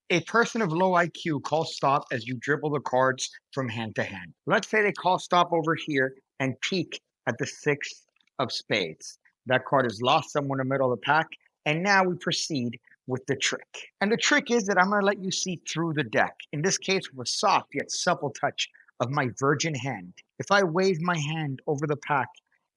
A person of low IQ calls stop as you dribble the cards from hand to hand. Let's say they call stop over here and peek at the six of spades. That card is lost somewhere in the middle of the pack, and now we proceed with the trick. And the trick is that I'm going to let you see through the deck, in this case with a soft yet supple touch of my virgin hand. If I wave my hand over the pack,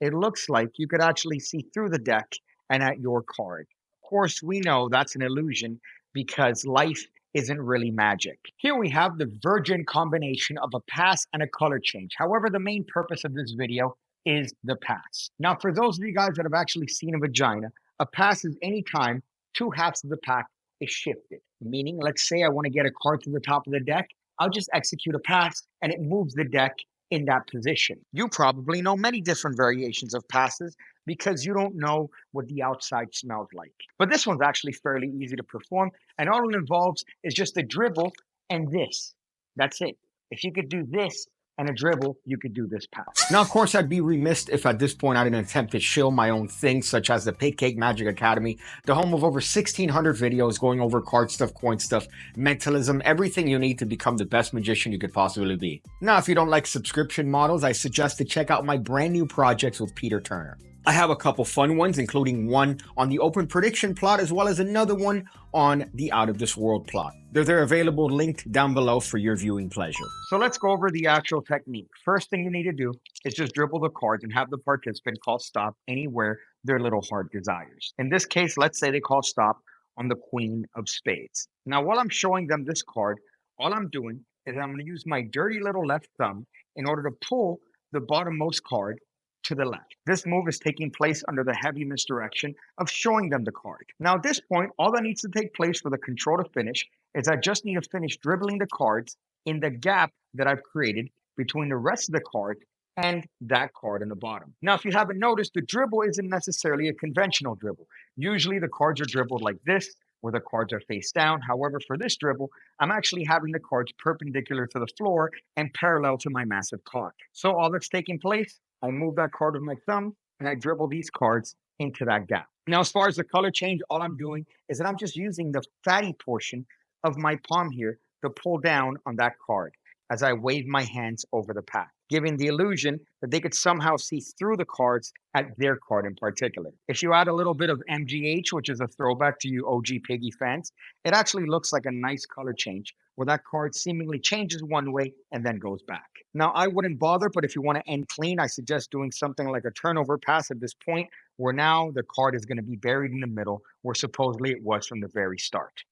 it looks like you could actually see through the deck and at your card. Of course, we know that's an illusion because life isn't really magic. Here we have the virgin combination of a pass and a color change. However, the main purpose of this video is the pass. Now, for those of you guys that have actually seen a vagina, a pass is any time two halves of the pack is shifted. Meaning, let's say I want to get a card to the top of the deck, I'll just execute a pass and it moves the deck in that position. You probably know many different variations of passes because you don't know what the outside smells like. But this one's actually fairly easy to perform, and all it involves is just a dribble and this. That's it. If you could do this and a dribble, you could do this pass. Now, of course, I'd be remiss if at this point I didn't attempt to shill my own things, such as the PigCake Magic Academy, the home of over 1,600 videos going over card stuff, coin stuff, mentalism, everything you need to become the best magician you could possibly be. Now, if you don't like subscription models, I suggest to check out my brand new projects with Peter Turner. I have a couple fun ones, including one on the open prediction plot, as well as another one on the out of this world plot. They're available linked down below for your viewing pleasure. So let's go over the actual technique. First thing you need to do is just dribble the cards and have the participant call stop anywhere their little heart desires. In this case, let's say they call stop on the queen of spades. Now, while I'm showing them this card, all I'm doing is I'm going to use my dirty little left thumb in order to pull the bottommost card to the left. This move is taking place under the heavy misdirection of showing them the card. Now at this point, all that needs to take place for the control to finish is I just need to finish dribbling the cards in the gap that I've created between the rest of the card and that card in the bottom. Now, if you haven't noticed, the dribble isn't necessarily a conventional dribble. Usually the cards are dribbled like this, where the cards are face down. However, for this dribble, I'm actually having the cards perpendicular to the floor and parallel to my massive cock. So all that's taking place, I move that card with my thumb and I dribble these cards into that gap. Now, as far as the color change, all I'm doing is that I'm just using the fatty portion of my palm here to pull down on that card as I wave my hands over the pack, giving the illusion that they could somehow see through the cards at their card in particular. If you add a little bit of MGH, which is a throwback to you OG Piggy fans, it actually looks like a nice color change where that card seemingly changes one way and then goes back. Now, I wouldn't bother, but if you want to end clean, I suggest doing something like a turnover pass at this point, where now the card is going to be buried in the middle, where supposedly it was from the very start.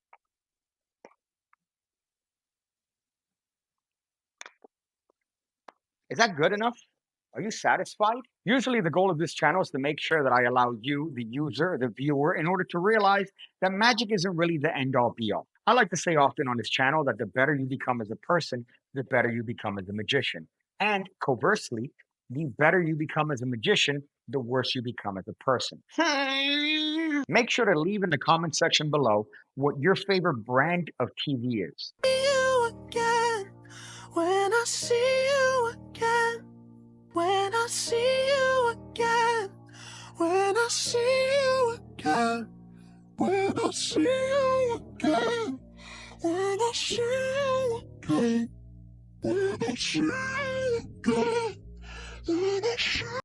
Is that good enough? Are you satisfied? Usually the goal of this channel is to make sure that I allow you, the user, the viewer, in order to realize that magic isn't really the end-all be-all. I like to say often on this channel that the better you become as a person, the better you become as a magician. And conversely, the better you become as a magician, the worse you become as a person. Make sure to leave in the comment section below what your favorite brand of TV is. You again, when I see you again, when I see you again, when I see you again, when I see you again, when I see you again, when I see you again, when I see